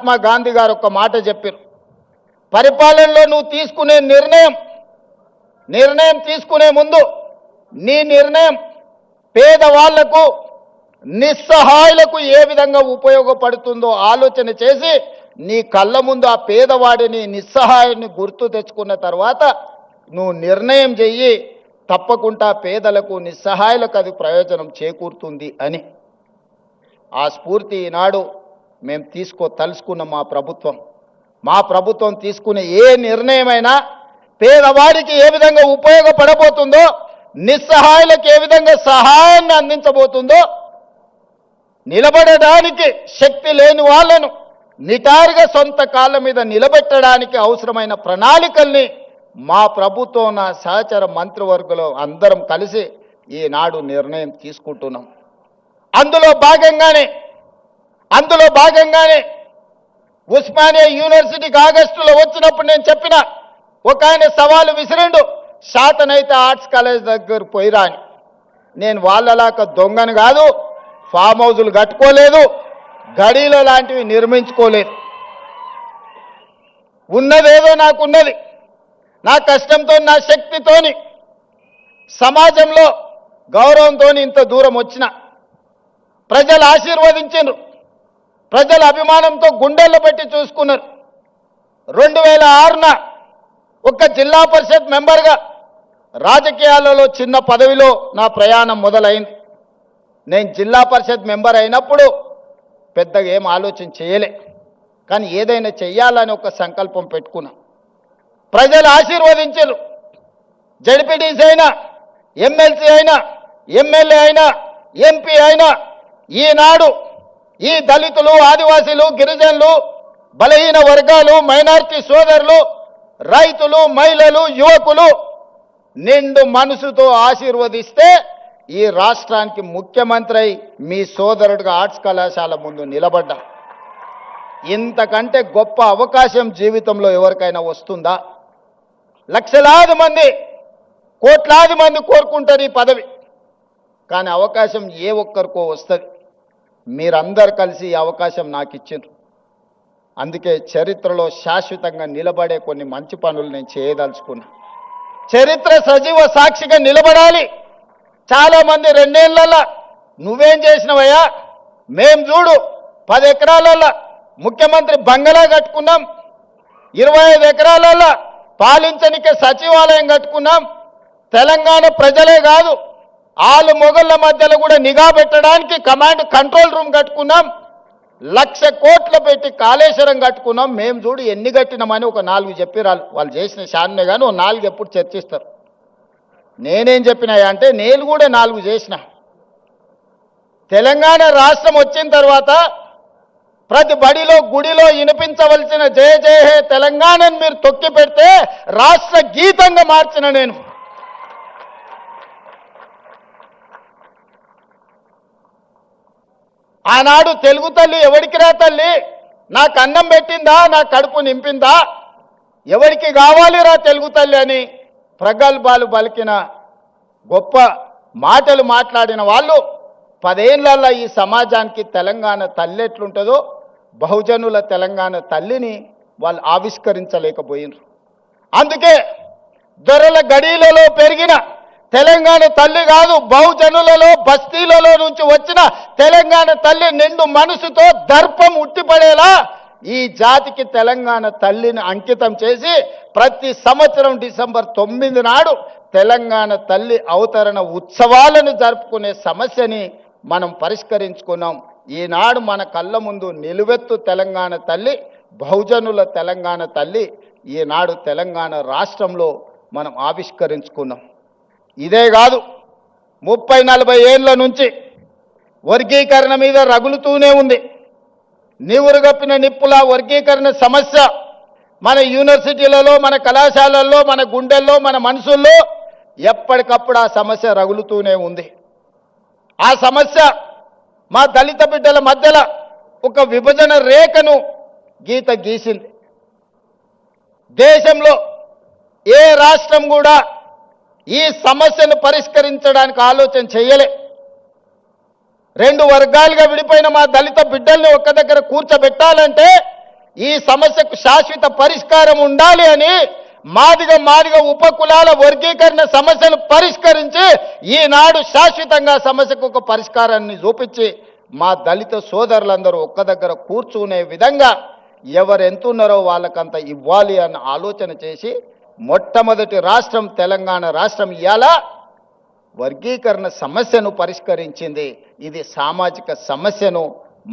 మహాత్మా గాంధీ గారు ఒక మాట చెప్పారు, పరిపాలనలో నువ్వు తీసుకునే నిర్ణయం తీసుకునే ముందు నీ నిర్ణయం పేదవాళ్లకు నిస్సహాయులకు ఏ విధంగా ఉపయోగపడుతుందో ఆలోచన చేసి నీ కళ్ళ ముందు ఆ పేదవాడిని నిస్సహాయుని గుర్తు తెచ్చుకున్న తర్వాత నువ్వు నిర్ణయం చెయ్యి, తప్పకుండా పేదలకు నిస్సహాయులకు అది ప్రయోజనం చేకూరుతుంది అని. ఆ స్ఫూర్తి ఈనాడు మేము తలుసుకున్న మా ప్రభుత్వం తీసుకునే ఏ నిర్ణయమైనా పేదవాడికి ఏ విధంగా ఉపయోగపడబోతుందో, నిస్సహాయులకు ఏ విధంగా సహాయాన్ని అందించబోతుందో, నిలబడడానికి శక్తి లేని వాళ్ళను నిటారుగా సొంత కాళ్ళ మీద నిలబెట్టడానికి అవసరమైన ప్రణాళికల్ని మా ప్రభుత్వం నా సహచర మంత్రివర్గంలో అందరం కలిసి ఈనాడు నిర్ణయం తీసుకుంటున్నాం. అందులో భాగంగానే ఉస్మానియా యూనివర్సిటీకి ఆగస్టులో వచ్చినప్పుడు నేను చెప్పిన ఒక ఆయన సవాలు విసిరిండు, శాతనైతే ఆర్ట్స్ కాలేజ్ దగ్గర పోయిరా అని. నేను వాళ్ళలాగా దొంగను కాదు, ఫామ్ హౌజులు కట్టుకోలేదు, గడీలో లాంటివి నిర్మించుకోలేదు. ఉన్నదేదో నాకున్నది, నా కష్టంతో నా శక్తితోని సమాజంలో గౌరవంతో ఇంత దూరం వచ్చిన ప్రజలు ఆశీర్వదించారు, ప్రజల అభిమానంతో గుండెల్లో పెట్టి చూసుకున్నారు. 2006న ఒక జిల్లా పరిషత్ మెంబర్గా రాజకీయాలలో చిన్న పదవిలో నా ప్రయాణం మొదలైంది. నేను జిల్లా పరిషత్ మెంబర్ అయినప్పుడు పెద్దగా ఏం ఆలోచన చేయలే, కానీ ఏదైనా చెయ్యాలని ఒక సంకల్పం పెట్టుకున్నా. ప్రజలు ఆశీర్వదించారు. జడ్పీటీసీ అయినా, ఎమ్మెల్సీ అయినా, ఎమ్మెల్యే అయినా, ఎంపీ అయినా ఈనాడు ఈ దళితులు, ఆదివాసీలు, గిరిజనులు, బలహీన వర్గాలు, మైనారిటీ సోదరులు, రైతులు, మహిళలు, యువకులు నిండు మనసుతో ఆశీర్వదిస్తే ఈ రాష్ట్రానికి ముఖ్యమంత్రి అయి మీ సోదరుడిగా ఆర్ట్స్ కళాశాల ముందు నిలబడ్డా. ఇంతకంటే గొప్ప అవకాశం జీవితంలో ఎవరికైనా వస్తుందా? లక్షలాది మంది, కోట్లాది మంది కోరుకుంటారు ఈ పదవి, కానీ అవకాశం ఏ ఒక్కరికో వస్తుంది. మీరందరూ కలిసి ఈ అవకాశం నాకు ఇచ్చిండ్రు. అందుకే చరిత్రలో శాశ్వతంగా నిలబడే కొన్ని మంచి పనులు నేను చేయదలుచుకున్నా. చరిత్ర సజీవ సాక్షిగా నిలబడాలి. చాలామంది 2 ఏళ్లలో నువ్వేం చేసినవయ్యా, మేం చూడు 10 ఎకరాలలో ముఖ్యమంత్రి బంగళా కట్టుకున్నాం, 25 ఎకరాలలో పాలించనికే సచివాలయం కట్టుకున్నాం. తెలంగాణ ప్రజలే కాదు, ఆలు మొగళ్ళ మధ్యలో కూడా నిఘా పెట్టడానికి కమాండ్ కంట్రోల్ రూమ్ కట్టుకున్నాం. 1,00,000 కోట్లు పెట్టి కాళేశ్వరం కట్టుకున్నాం. మేము చూడు ఎన్ని కట్టినామని ఒక 4 చెప్పిరాలు. వాళ్ళు చేసిన శాన్నే కానీ ఓ 4 ఎప్పుడు చర్చిస్తారు. నేనేం చెప్పినాయా అంటే నేను కూడా 4 చేసిన. తెలంగాణ రాష్ట్రం వచ్చిన తర్వాత ప్రతి బడిలో, గుడిలో వినిపించవలసిన జయ జయ హే తెలంగాణని మీరు తొక్కి పెడితే రాష్ట్ర గీతంగా మార్చిన నేను. ఆనాడు తెలుగు తల్లి ఎవరికి రా తల్లి, నాకు అన్నం పెట్టిందా, నా కడుపు నింపిందా, ఎవరికి కావాలిరా తెలుగు తల్లి అని ప్రగల్భాలు పలికిన గొప్ప మాటలు మాట్లాడిన వాళ్ళు 10 ఏళ్లలో ఈ సమాజానికి తెలంగాణ తల్లి ఎట్లుంటుందో బహుజనుల తెలంగాణ తల్లిని వాళ్ళు ఆవిష్కరించలేకపోయినారు. అందుకే దొరల గడీలలో పెరిగిన తెలంగాణ తల్లి కాదు, బహుజనులలో బస్తీలలో నుంచి వచ్చిన తెలంగాణ తల్లి నిండు మనసుతో దర్పం ఉట్టిపడేలా ఈ జాతికి తెలంగాణ తల్లిని అంకితం చేసి ప్రతి సంవత్సరం డిసెంబర్ 9 నాడు తెలంగాణ తల్లి అవతరణ ఉత్సవాలను జరుపుకునే సమస్యని మనం పరిష్కరించుకున్నాం. ఈనాడు మన కళ్ళ ముందు నిలువెత్తు తెలంగాణ తల్లి, బహుజనుల తెలంగాణ తల్లి ఈనాడు తెలంగాణ రాష్ట్రంలో మనం ఆవిష్కరించుకున్నాం. ఇదే కాదు, 30-40 ఏళ్ల నుంచి వర్గీకరణ మీద రగులుతూనే ఉంది. నివురుగప్పిన నిప్పుల వర్గీకరణ సమస్య మన యూనివర్సిటీలలో, మన కళాశాలల్లో, మన గుండెల్లో, మన మనసుల్లో ఎప్పటికప్పుడు ఆ సమస్య రగులుతూనే ఉంది. ఆ సమస్య మా దళిత బిడ్డల మధ్యలో ఒక విభజన రేఖను గీసింది. దేశంలో ఏ రాష్ట్రం కూడా ఈ సమస్యను పరిష్కరించడానికి ఆలోచన చేయలే. 2 వర్గాలుగా విడిపోయిన మా దళిత బిడ్డల్ని ఒక్క దగ్గర కూర్చోబెట్టాలంటే ఈ సమస్యకు శాశ్వత పరిష్కారం ఉండాలి అని మాదిగ ఉపకులాల వర్గీకరణ సమస్యను పరిష్కరించి ఈనాడు శాశ్వతంగా సమస్యకు ఒక పరిష్కారాన్ని చూపించి మా దళిత సోదరులందరూ ఒక్క దగ్గర కూర్చునే విధంగా ఎవరు ఎంతున్నారో వాళ్ళకంత ఇవ్వాలి అన్న ఆలోచన చేసి మొట్టమొదటి రాష్ట్రం తెలంగాణ రాష్ట్రం ఇవాళ వర్గీకరణ సమస్యను పరిష్కరించింది. ఇది సామాజిక సమస్యను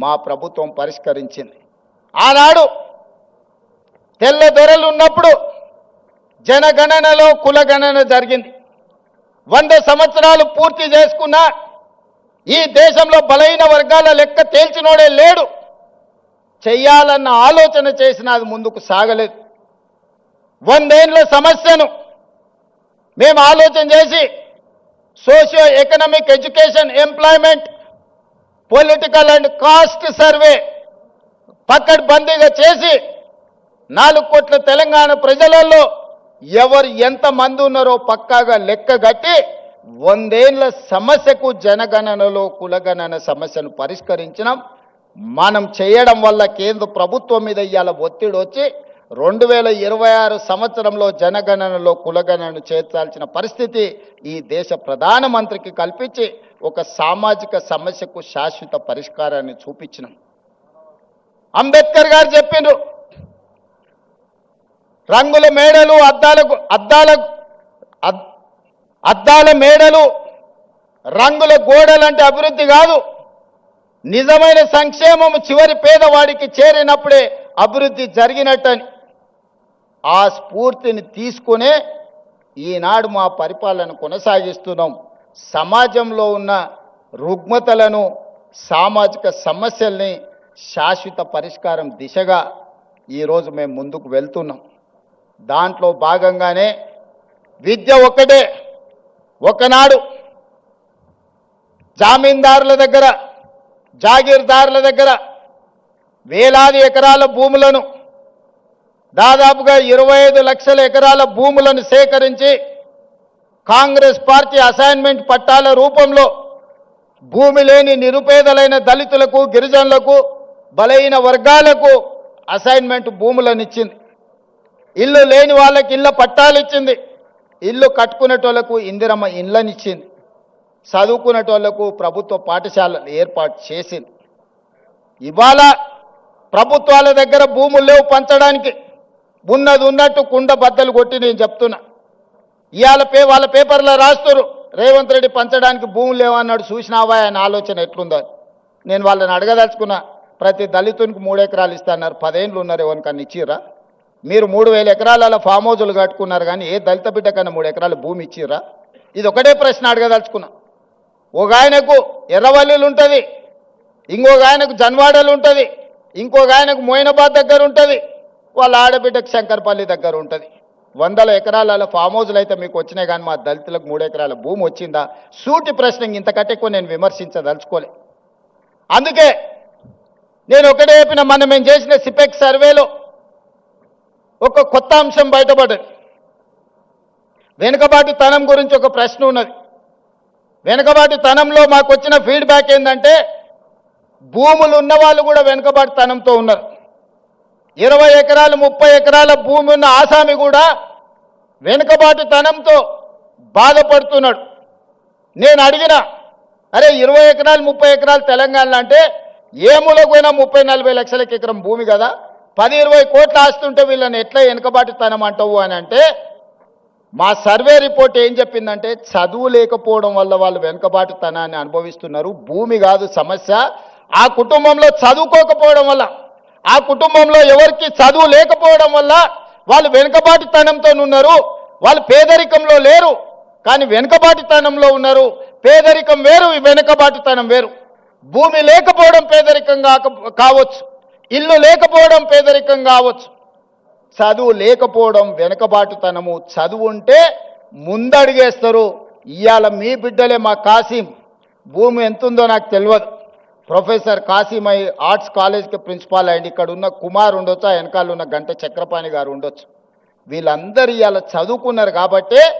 మా ప్రభుత్వం పరిష్కరించింది. ఆనాడు తెల్ల దొరలు ఉన్నప్పుడు జనగణనలో కులగణన జరిగింది. 100 సంవత్సరాలు పూర్తి చేసుకున్న ఈ దేశంలో బలహీన వర్గాల లెక్క తేల్చినోడే లేడు. చెయ్యాలన్న ఆలోచన చేసినా అది ముందుకు సాగలేదు. 100 ఏళ్ల సమస్యను మేము ఆలోచన చేసి socio economic education employment political and caste survey పకడ్బందీగా చేసి 4 కోట్ల తెలంగాణ ప్రజలలో ఎవరు ఎంతమంది ఉన్నారో పక్కాగా లెక్క కట్టి 100 ఏళ్ల సమస్యకు జనగణనలో కులగణన సమస్యను పరిష్కరించినాం. మనం చేయడం వల్ల కేంద్ర ప్రభుత్వం మీద ఇవాళ ఒత్తిడి వచ్చి 2026 సంవత్సరంలో జనగణనలో కులగణనను చేర్చాల్సిన పరిస్థితి ఈ దేశ ప్రధానమంత్రికి కల్పించి ఒక సామాజిక సమస్యకు శాశ్వత పరిష్కారాన్ని చూపించినాం. అంబేద్కర్ గారు చెప్పిండ్రు, రంగుల మేడలు అద్దాల మేడలు రంగుల గోడలంటే అభివృద్ధి కాదు, నిజమైన సంక్షేమం చివరి పేదవాడికి చేరినప్పుడే అభివృద్ధి జరిగినట్టని ఆ స్ఫూర్తిని తీసుకునే ఈనాడు మా పరిపాలన కొనసాగిస్తున్నాం. సమాజంలో ఉన్న రుగ్మతలను సామాజిక సమస్యల్ని శాశ్వత పరిష్కారం దిశగా ఈరోజు మేము ముందుకు వెళ్తున్నాం. దాంట్లో భాగంగానే విద్య ఒక్కటే. ఒకనాడు జామీందారుల దగ్గర జాగీర్దారుల దగ్గర వేలాది ఎకరాల భూములను దాదాపుగా 25 లక్షల ఎకరాల భూములను సేకరించి కాంగ్రెస్ పార్టీ అసైన్మెంట్ పట్టాల రూపంలో భూమి లేని నిరుపేదలైన దళితులకు గిరిజనులకు బలహీన వర్గాలకు అసైన్మెంట్ భూములను ఇచ్చింది. ఇల్లు లేని వాళ్ళకి ఇళ్ళ పట్టాలు ఇచ్చింది. ఇల్లు కట్టుకునేటోళ్లకు ఇందిరమ్మ ఇళ్ళని ఇచ్చింది. చదువుకునేటోళ్లకు ప్రభుత్వ పాఠశాలలు ఏర్పాటు చేసింది. ఇవాళ ప్రభుత్వాల దగ్గర భూములు లేవు పంచడానికి. ఉన్నది ఉన్నట్టు కుండ బద్దలు కొట్టి నేను చెప్తున్నా. ఇవాళ వాళ్ళ పేపర్లో రాస్తున్నారు రేవంత్ రెడ్డి పంచడానికి భూములు లేవన్నాడు, చూసినావా ఆయన ఆలోచన ఎట్లుందో. నేను వాళ్ళని అడగదలుచుకున్నా, ప్రతి దళితునికి 3 ఎకరాలు ఇస్తాన్నారు, 10 ఏళ్ళు ఉన్నారు, ఎవరికన్నా ఇచ్చిర్రా? మీరు 3000 ఎకరాల ఫామ్ హౌజులు కట్టుకున్నారు, కానీ ఏ దళిత బిడ్డ కన్నా 3 ఎకరాల భూమి ఇచ్చిర్రా? ఇది ఒకటే ప్రశ్న అడగదలుచుకున్నా. ఒక ఆయనకు ఎర్రవల్లిలు ఉంటుంది, ఇంకొక ఆయనకు జన్వాడలు ఉంటుంది, ఇంకొక ఆయనకు మోయినాబాద్ దగ్గర ఉంటుంది, వాళ్ళ ఆడబిడ్డకు శంకర్పల్లి దగ్గర ఉంటుంది. 100 ఎకరాల ఫామ్ హౌజులు అయితే మీకు వచ్చినాయి, కానీ మా దళితులకు 3 ఎకరాల భూమి వచ్చిందా? సూటి ప్రశ్న. ఇంతకంటే ఎక్కువ నేను విమర్శించదలుచుకోలే. అందుకే నేను ఒకటే చెప్పిన, మేము చేసిన సిపెక్ సర్వేలో ఒక కొత్త అంశం బయటపడ్డది. వెనుకబాటుతనం గురించి ఒక ప్రశ్న ఉన్నది. వెనుకబాటుతనంలో మాకు వచ్చిన ఫీడ్బ్యాక్ ఏంటంటే, భూములు ఉన్న వాళ్ళు కూడా వెనుకబాటుతనంతో ఉన్నారు. 20 ఎకరాలు 30 ఎకరాల భూమి ఉన్న ఆసామి కూడా వెనుకబాటుతనంతో బాధపడుతున్నాడు. నేను అడిగిన, అరే 20 ఎకరాలు 30 ఎకరాలు తెలంగాణలో అంటే ఏ మూలకు పోయినా 30-40 లక్షలకి ఎకరం భూమి కదా, 10-20 కోట్ల ఆస్తుంటే వీళ్ళని ఎట్లా వెనుకబాటుతనం అంటావు అని అంటే, మా సర్వే రిపోర్ట్ ఏం చెప్పిందంటే, చదువు లేకపోవడం వల్ల వాళ్ళు వెనుకబాటుతనాన్ని అనుభవిస్తున్నారు. భూమి కాదు సమస్య, ఆ కుటుంబంలో చదువుకోకపోవడం వల్ల, ఆ కుటుంబంలో ఎవరికి చదువు లేకపోవడం వల్ల వాళ్ళు వెనుకబాటుతనంతో ఉన్నారు. వాళ్ళు పేదరికంలో లేరు, కానీ వెనుకబాటుతనంలో ఉన్నారు. పేదరికం వేరు, వెనుకబాటుతనం వేరు. భూమి లేకపోవడం పేదరికం కావచ్చు, ఇల్లు లేకపోవడం పేదరికం కావచ్చు, చదువు లేకపోవడం వెనుకబాటుతనము. చదువు ఉంటే ముందడిగేస్తారు. ఇవాళ మీ బిడ్డలే మా కాసిం, భూమి ఎంతుందో నాకు తెలియదు, ప్రొఫెసర్ కాసిం ఆర్ట్స్ కాలేజ్కి ప్రిన్సిపాల్ అయ్యింది. ఇక్కడ ఉన్న కుమార్ ఉండొచ్చు, ఆ వెనకాల ఉన్న గంట చక్రపాణి గారు ఉండొచ్చు. వీళ్ళందరూ ఇవాళ చదువుకున్నారు కాబట్టే